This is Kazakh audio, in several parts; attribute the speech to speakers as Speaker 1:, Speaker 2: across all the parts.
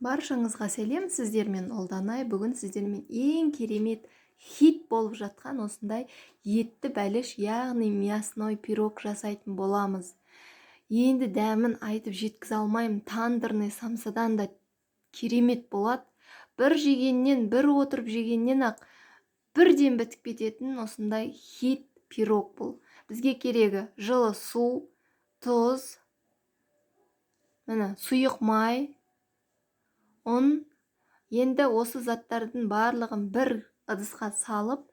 Speaker 1: Баршаңызға сәлем, сіздермен Олданай. Бүгін сіздермен ең керемет хит болып жатқан осындай етті бәліш, яғни мясной пирог жасайтын боламыз. Енді дәмін айтып жеткізе алмаймын, тандырный самсадан да керемет болады. Бір жегеннен, бір отырып жегеннен ақ бірден бітіп кететін осындай хит пирог бұл. Бізге керегі жылы су, тұз, сұйық май, ұн. Енді осы заттардың барлығын бір ыдысқа салып,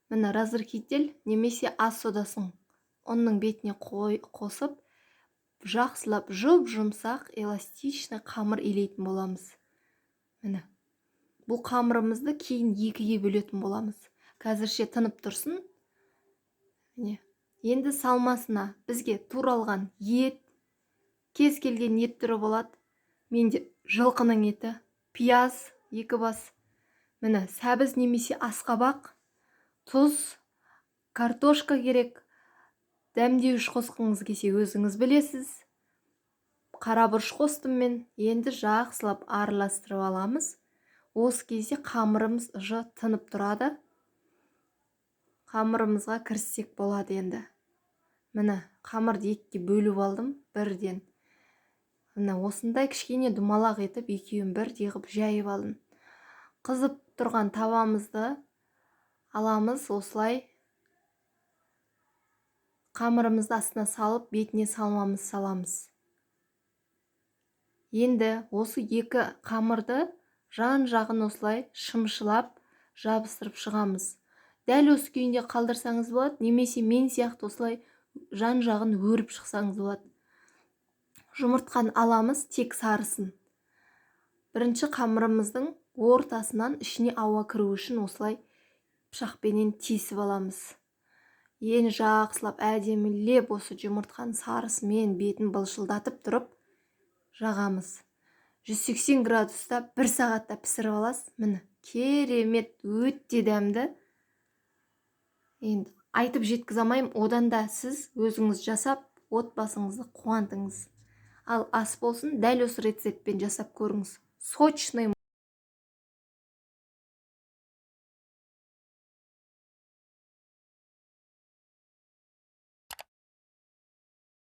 Speaker 1: разрыхитель немесе ас содасын ұнның бетіне қосып, жақсылап жұп-жұмсақ эластичный қамыр илейтін боламыз. Бұл қамырымызды кейін екіге бөлетін боламыз. Қазірше тынып тұрсын. Енді салмасына бізге туралған ет, кез келген ет түрі болады. Менде жылқының еті, пияз 2 бас, сәбіз немесе асқабақ, тұз, картошка керек, дәмдеуіш қосқыңыз келсе өзіңіз білесіз. Қарабұрыш қостым мен. Енді жақсылап араластырып аламыз. Осы кезде қамырымыз тынып тұрады. Қамырымызға кіріссек болады енді. Қамырды екіге бөліп алдым бірден. Осындай кішкене думалақ етіп, екеуін бірдей қылып жайып алдым. Қызып тұрған тавамызды аламыз, осылай қамырымызды астына салып, бетіне салмамыз саламыз. Енді осы екі қамырды жан-жағын осылай шымшылап жабыстырып шығамыз. Дәл осы күйінде қалдырсаңыз болады, немесе мен сияқты осылай жан-жағын өріп шықсаңыз болады. Жұмыртқаны аламыз, тек сарысын. Бірінші қамырымыздың ортасынан ішіне ауа кіру үшін осылай пышақпенен тесіп аламыз. Ең жақсылап әдемілеп осы жұмыртқаның сарысымен бетін былшылдатып тұрып жағамыз. 180 градуста 1 сағатта пісіріп аласыз. Керемет, өте дәмді. Енді айтып жеткізе алмаймын, одан да сіз өзіңіз жасап, отбасыңызды қуантыңыз. Ал ас болсын, дәл осы рецептпен жасап көріңіз. Сочный